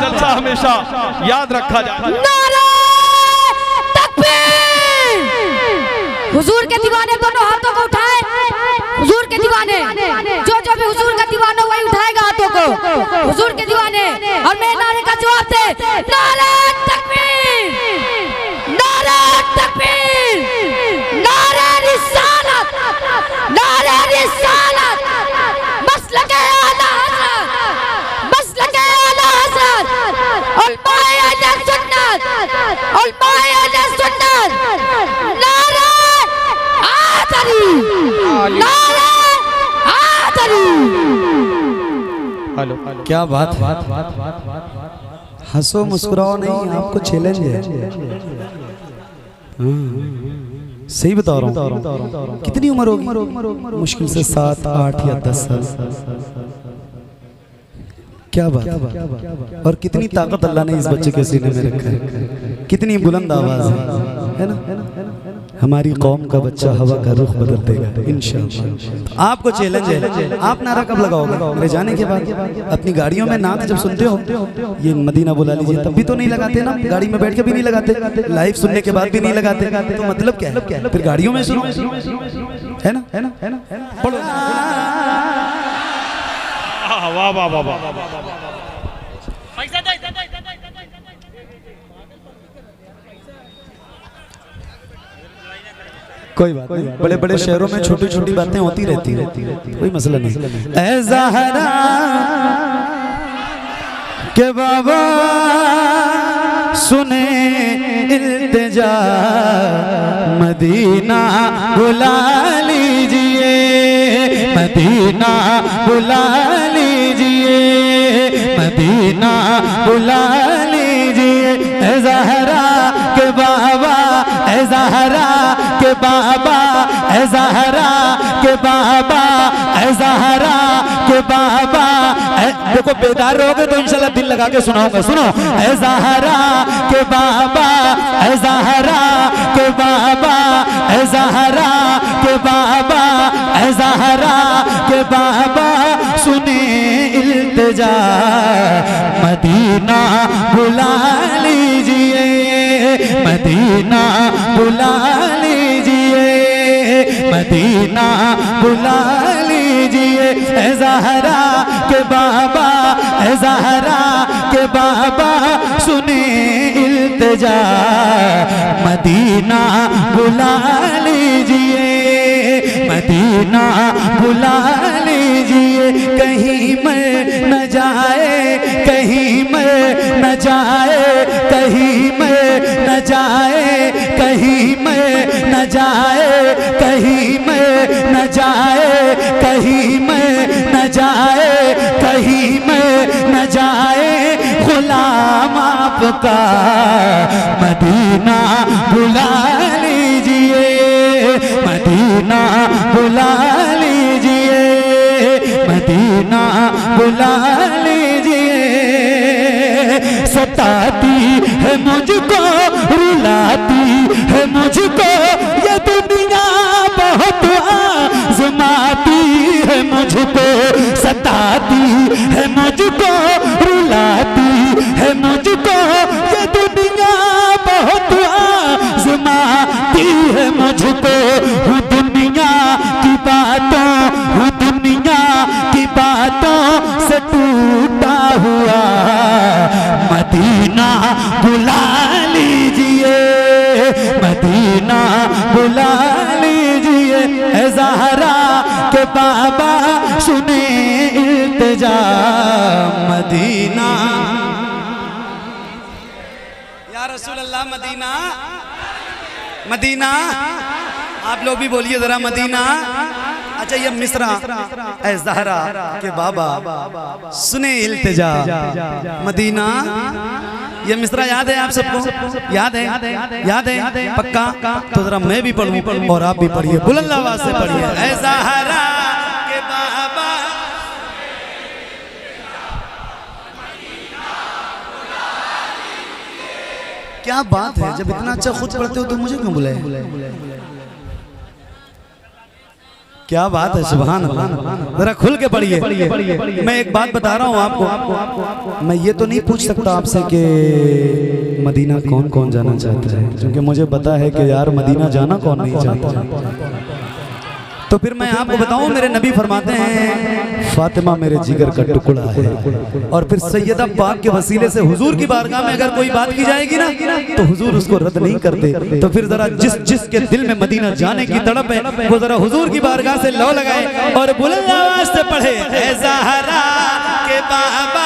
जलसा हमेशा याद रखा जाए। हुजूर के दीवाने दोनों हाथों को उठाए, हुजूर के दीवाने, जो भी हुजूर का दीवाना वही उठाएगा हाथों को, हुजूर के दीवाने। और मैं नारे का जवाब दे, नारे तकबीर, नारे तकबीर, नारे रिसालत, नारे रिसालत, मसलके आला हज़रत, मसलके आला हज़रत, उलमाए अहले सुन्नत, उलमाए अहले सुन्नत, नारे आतरी, नारे आतरी। हेलो, क्या बात, हंसो मुस्कुराओ नहीं, आपको चैलेंज है। सही बता रहा हूँ। कितनी उम्र होगी? मुश्किल से 7, 8 या 10 साल। क्या बात, और कितनी ताकत अल्लाह ने इस बच्चे के सीने में रखा है, कितनी बुलंद आवाज है ना। हमारी कौम का बच्चा हवा का रुख बदल देगा इंशाअल्लाह। आपको चैलेंज है, आप नारा कब लगाओगे? मेरे जाने के बाद। अपनी गाड़ियों में नात जब सुनते हो, ये मदीना बुला लीजिए, तब भी तो नहीं लगाते ना, गाड़ी में बैठ के भी नहीं लगाते, लाइव सुनने के बाद भी नहीं लगाते, तो मतलब क्या है? फिर गाड़ियों में सुनो, है ना, है ना, है ना, पढ़ो। वाह वाह वाह वाह। कोई बात नहीं, बड़े बड़े शहरों में छोटी छोटी बातें होती रहती है, कोई मसला नहीं। ऐ ज़हरा के बाबा सुने इल्तिजा, मदीना बुला लीजिए, मदीना बुला लीजिए, मदीना बुला लीजिए। ऐ ज़हरा के बाबा, ऐ ज़हरा के बाबा, ऐ ज़हरा के बाबा, ऐ ज़हरा के बाबा। देखो बेदार रहोगे तो इंशाल्लाह दिल लगा के सुनाऊंगा, सुनो। ऐ ज़हरा के बाबा, ऐ ज़हरा के बाबा, ऐ ज़हरा के बाबा, ऐ ज़हरा के बाबा सुने इल्तिजा, मदीना बुला लीजिए, मदीना बुला लीजिए, मदीना बुला लीजिए। ऐ ज़हरा के बाबा, ऐ ज़हरा के बाबा सुने इल्तिजा, मदीना बुला लीजिए, मदीना बुला लीजिए। कहीं मर न जाए, कहीं मर न जाए, कहीं मर न जाए, कहीं मर न जाए, कहीं मर न जाए, कहीं मर न जाए, कहीं मर न जाए। गुलाम आपका मदीना बुला लीजिए, मदीना बुला लीजिए, मदीना बुला लीजिए। सताती है मुझको, रुलाती है मुझको ये दुनिया, बहुत आज़माती है मुझको, सताती है मुझको, रुलाती है मुझको ये दुनिया, बहुत आज़माती है मुझको। हूँ दुनिया की बातों, हूँ दुनिया की बातों से टूटा हुआ, मदीना बुला लीजिए, मदीना बुला लीजिए। ऐ ज़हरा के बाबा सुने इल्तिजा, मदीना। या रसूल अल्लाह मदीना, मदीना। आप लोग भी बोलिए जरा मदीना। अच्छा ये मिसरा, ऐ ज़हरा के बाबा सुने इल्तिजा, मदीना। ये मिसरा याद है आप सबको? याद है, याद है पक्का? तो जरा मैं भी पढ़ूं और आप भी पढ़िए, बुलंद आवाज से पढ़िए। ऐ ज़हरा के बाबा, क्या बात है, जब इतना अच्छा खुद पढ़ते हो तो मुझे क्यों बुलाए? क्या बात है, सुभान अल्लाह। जरा खुल के पढ़िए। मैं एक बात बता रहा हूँ आपको, मैं ये तो नहीं पूछ सकता आपसे कि मदीना कौन कौन जाना चाहता है, क्योंकि मुझे पता है कि यार मदीना जाना कौन नहीं चाहता। तो फिर मैं आपको बताऊं, मेरे नबी फरमाते हैं फातिमा मेरे जिगर का टुकड़ा है। और फिर सैयदा पाक के वसीले से हुजूर की बारगाह में अगर कोई बात की जाएगी ना तो हुजूर उसको रद्द नहीं करते। तो फिर जरा जिसके दिल में मदीना जाने की तड़प है वो जरा हुजूर की बारगाह से लौ लगाए और बुलंद आवाज से पढ़े, ऐ ज़हरा के बाबा।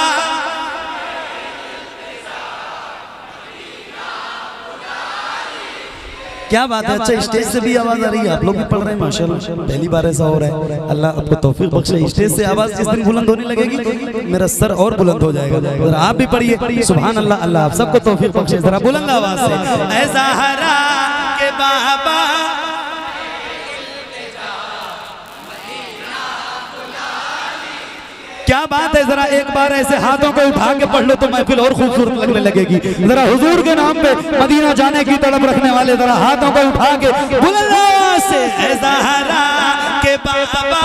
क्या बात है, अच्छा स्टेज से भी आवाज आ रही है, आप लोग भी पढ़ रहे हैं माशाल्लाह, पहली बार ऐसा हो रहा है। अल्लाह आपको तौफीक बख्शे। स्टेज से आवाज जिस दिन बुलंद होने लगेगी मेरा सर और बुलंद हो जाएगा। जरा आप भी पढ़िए, सुभान अल्लाह। अल्लाह आप सबको तौफीक बख्शे। जरा बुलंद आवाज से, ऐ ज़हरा के बाबा। क्या बात है, जरा एक बार ऐसे हाथों को उठा के पढ़ लो तो महफिल और खूबसूरत लगने लगेगी। जरा हुजूर के नाम पे मदीना जाने की तड़प रखने वाले जरा हाथों को उठा के बुलंद आवाज से, ऐ ज़हरा के बाबा।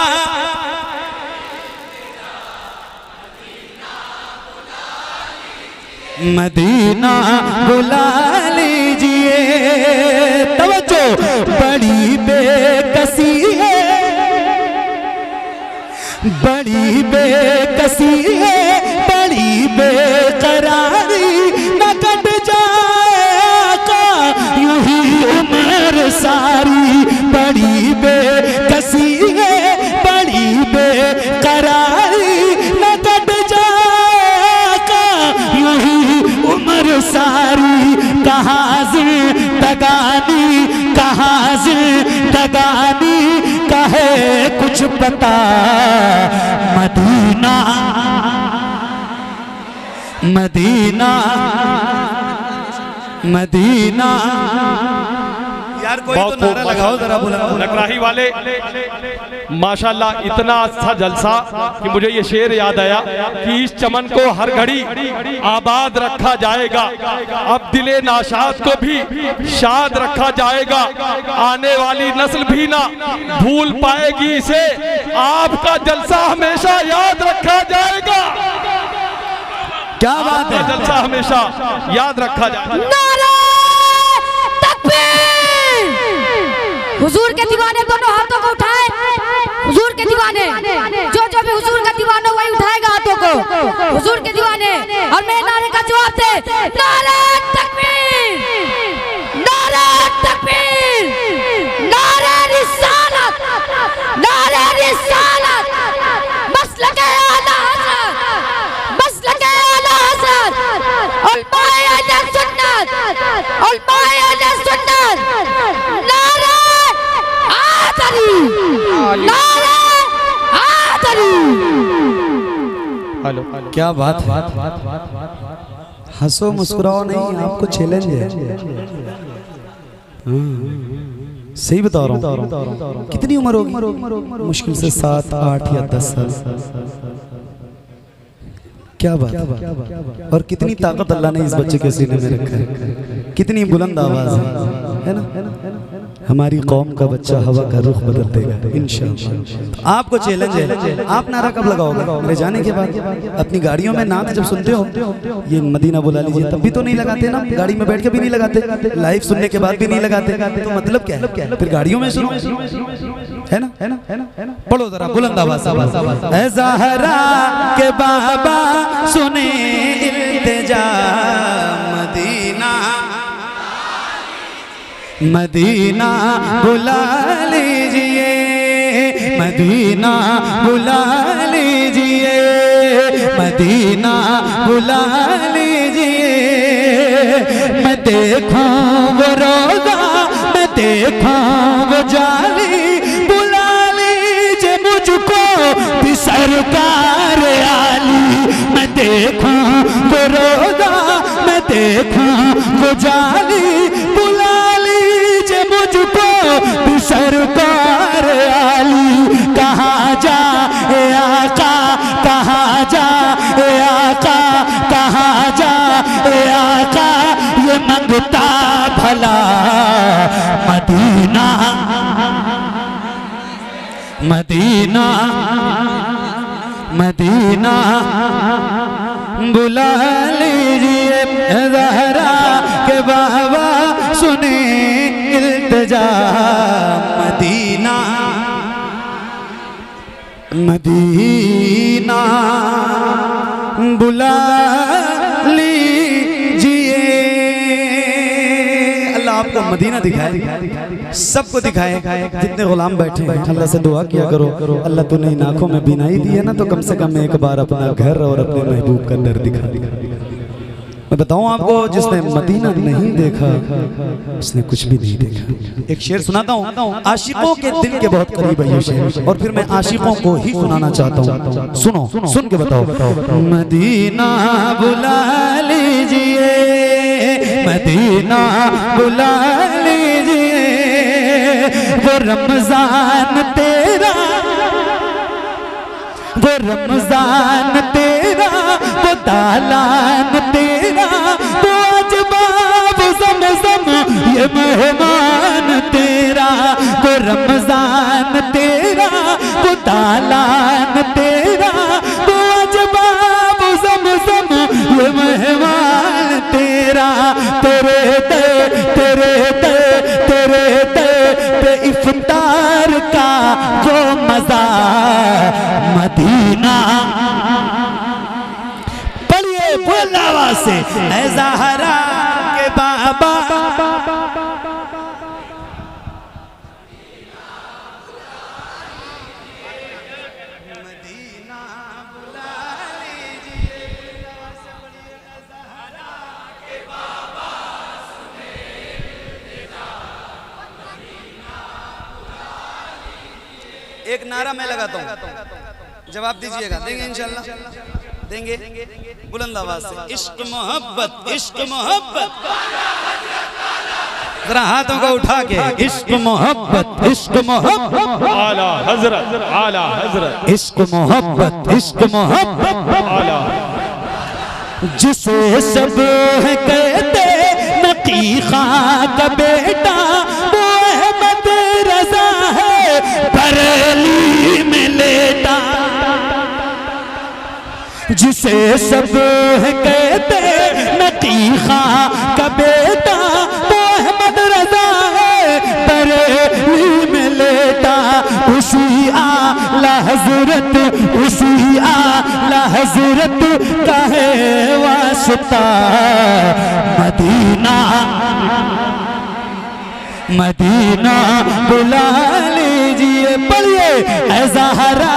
मदीना बुला लीजिए, तवज्जो बड़ी बेकसी है, बड़ी बेकसी है, बड़ी बेकरारी, न कट जाए आका यूं ही उम्र सारी। बड़ी बेकसी है, बड़ी बेकरारी, न कट जाए आका यूं ही उम्र सारी। कहाँ जिंदगानी, कहाँ जिंदगानी कहे कुछ पता, मदीना मदीना मदीना। यार कोई तो नारा लगाओ जरा बुलंद। नकराही वाले माशाल्लाह, इतना अच्छा जलसा कि मुझे ये शेर याद आया कि इस चमन को हर घड़ी आबाद रखा जाएगा, अब दिले नाशाद को भी शाद रखा जाएगा, आने वाली नस्ल भी ना भूल पाएगी इसे, आपका जलसा हमेशा याद रखा जाएगा। क्या बात है, जलसा हमेशा याद रखा जाएगा। हुजूर के दीवाने दोनों हाथों को उठाए, हुजूर के दीवाने, जो भी हुजूर का दीवाना वही उठाएगा हाथों को, हुजूर के दीवाने। और मैं नारे का जवाब दे, नारे तकबीर, नारे तकबीर, नारे रिसालत, नारे रिसालत, मसलके आला हज़रत, मसलके आला हज़रत, उलमाए अहले सुन्नत, उलमाए अहले सुन्नत। नारे हेलो, क्या बात है, हंसो मुस्कुराओ नहीं, आपको चैलेंज है। सही बता रहा हूँ। कितनी उम्र होगी? मुश्किल से 7, 8 या 10 साल। क्या बात, और कितनी ताकत अल्लाह ने इस बच्चे के सीने में रखा है, कितनी बुलंद आवाज है ना। हमारी कौम का बच्चा हवा का रुख बदल देगा इंशाअल्लाह। आपको चैलेंज है, आप नारा कब लगाओगे? मेरे जाने के बाद। अपनी गाड़ियों में नात जब सुनते हो ये मदीना बुला लीजिए तब भी तो नहीं लगाते ना, गाड़ी में बैठ के भी नहीं लगाते, लाइव सुनने के बाद भी नहीं लगाते, तो मतलब क्या है? फिर गाड़ियों में सुनो, है ना, है ना, है ना, है ना। पढ़ो जरा बुलंद आवाज, ऐ ज़हरा के बाबा सुने इल्तिजा, मदीना मदीना बुला लीजिए, मदीना बुला लीजिए, मदीना बुला लीजिए। मैं देखूं वो रोज़ा, मैं देखूं वो जाली, बुला लीजिए मुझको भी सरकार आली। मैं देखूं वो रोज़ा, मैं देखूं वो जाली, बुला लीजिए मुझको भी सरकार आली। कहाँ जा ए आका, कहाँ जा ए आका, कहाँ जा ए आका, ये मंगता भला मदीना मदीना मदीना बुला लीजिए ज़हरा के बाबा सुने इल्तिजा। मदीना मदीना बुला लीजिए। अल्लाह आपको मदीना दिखाए, सबको दिखाए। जितने गुलाम बैठे हैं अल्लाह से दुआ किया करो, अल्लाह तूने इन आंखों में बीनाई दी है ना, तो कम से कम एक बार अपना घर और अपने महबूब का दर दिखा। मैं बताऊं आपको, जिसने मदीना नहीं देखा उसने कुछ भी नहीं देखा। एक शेर सुनाता हूँ, आशिकों के दिल के बहुत करीब है ये शेर, और फिर मैं आशिकों को ही सुनाना चाहता हूँ। सुनो, सुन के बताओ। मदीना बुला लीजिए, मदीना बुला लीजिए, वो रमजान तेरा, वो रमजान तेरा, वो दालान तेरा, वो अजबाब ज़मज़म ये मेहमान तेरा। वो रमजान तेरा, वो दालान तेरा, वो अजबाब ज़मज़म ये मेहमान तेरा। तेरे ते तेरे ते तेरे ते ते इफ्तार का जो मजा मदीना। पढ़िए बोल आवाज से, ऐ ज़हरा के बाबा। मदीना बुला लीजिए, ज़हरा के बाबा सुने इल्तिजा। मदीना बुला लीजिए। एक नारा मैं लगाता हूँ, जवाब दीजिएगा। देंगे इंशाल्लाह, देंगे बुलंद आवाज से। इश्क मोहब्बत, इश्क मोहब्बत, जरा हाथों को उठा के। इश्क मोहब्बत, इश्क मोहब्बत, आला हजरत, आला हजरत। इश्क मोहब्बत, इश्क मोहब्बत, आला जिसे सब कहते नकी खां का बेटा, वो अहमद रजा है बरेली में लेटा। जिसे सब कहते नकी खां का बेटा, वो अहमद रजा है बरेली में लेटा। उसी आला हजरत, उसी आला हजरत का है वास्ता मदीना। मदीना बुला लीजिए, पढ़िए ऐ ज़हरा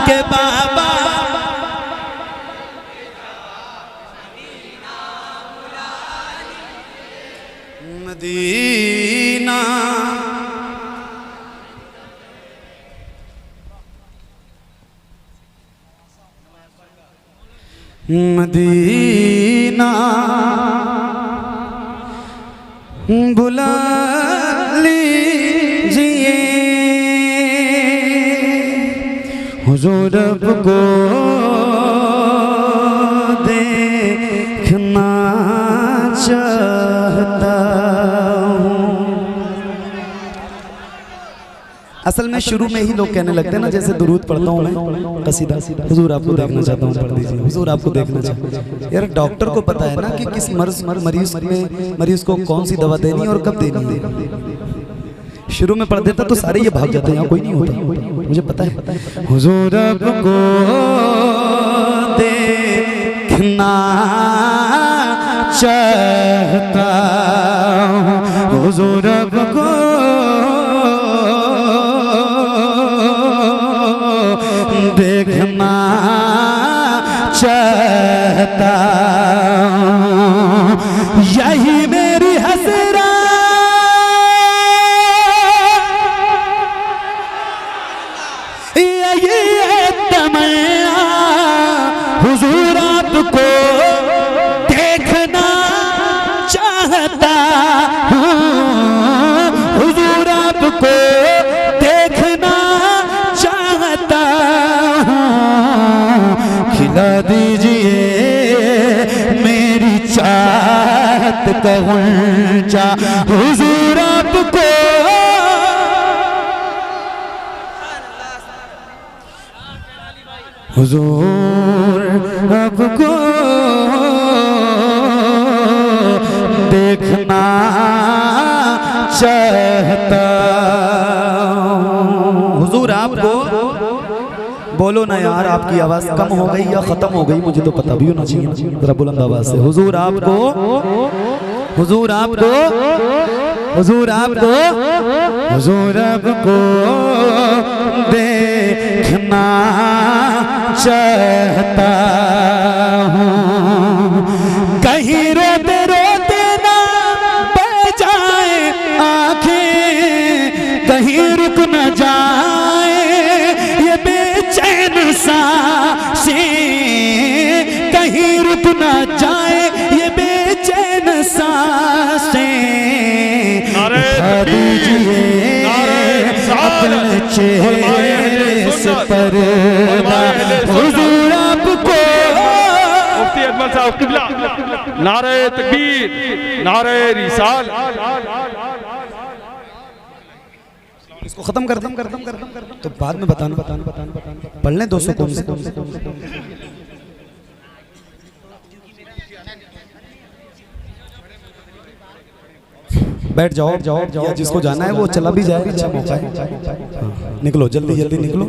के बाबा। मदीना मदीना बुला लीजिए, हुजूर को देखना चाहता हूँ। असल में शुरू में ही लोग कहने लगते हैं ना, जैसे दुरूद पढ़ता हूँ मैं कसीदा, हुजूर आपको देखना चाहता हूँ, पढ़ दीजिए, हुजूर आपको देखना चाहता हूँ। यार डॉक्टर को पता है ना कि किस मरीज को कौन सी दवा देनी है और कब देनी है। शुरू में पढ़ देता तो सारे ये भाग जाते हैं, यहाँ कोई नहीं होता, मुझे पता है। हुजूर आपको देखना चाहता हूँ, हुजूर आपको देखना चाहता हूँ। यही मेरी हसरा, यही है तमन्ना, हुजूर आपको देखना चाहता हूँ, हुजूर आपको देखना चाहता हूँ। खिला दीजिए मेरी चाहत का गुंजा, हुजूर आपको हुजूर आपको देखना चाहता हूँ। हुजूर आपको, बोलो ना यार, आपकी आवाज कम हो गई या खत्म हो गई, मुझे तो पता भी होना चाहिए, जरा बुलंद आवाज से। हुजूर आपको, हुजूर आपको, हुजूर आपको, हुजूर आपको देखना चाहता हूँ। कहीं रोते रोते ना बह जाए आंखें, कहीं रुक न जाए ये बेचैन सांसें, कहीं रुक न जाए ये बेचैन सांसें। दीजिए अपने चेहरे से पर्दा, हुजूर आपको। मुफ्ती अजमल साहब किबला, नारे तकबीर, नारे रिसाल। इसको खत्म कर दम तो बाद में बताना पढ़ लें 200 कौन से। बैठ जाओ, या जिसको जाना है वो चला भी जाए, अच्छा मौका है। निकलो जल्दी जल्दी निकलो,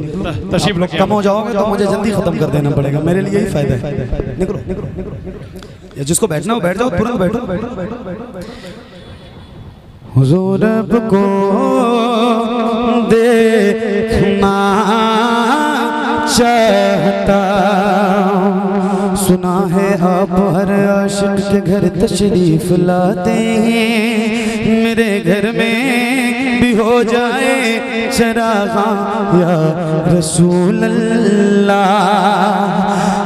तशरीफ लोग कम हो जाओगे तो मुझे जल्दी खत्म कर देना पड़ेगा, मेरे लिए ही फायदा है। निकलो या जिसको बैठना हो बैठ जाओ, तुरंत बैठो। हुजूर आपको देखना चाहता, सुना है आप हर आशिक के घर तशरीफ लाते हैं, मेरे घर में भी हो जाए चरागा या रसूल अल्लाह।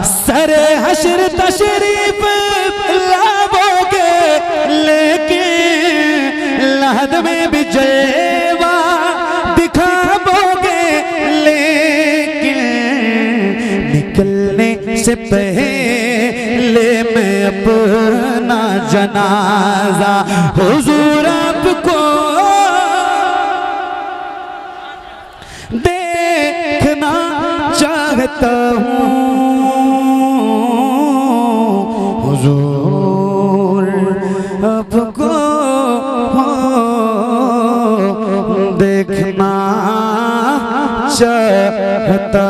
सरे हश्र तशरीफ लाओगे लेकिन लहद में भी जलवा दिखाओगे, लेकिन निकलने से पहले मैं अपना जनाजा हुजूर आपको देखना चाहता हूँ। हुजूर आपको देखना चाहता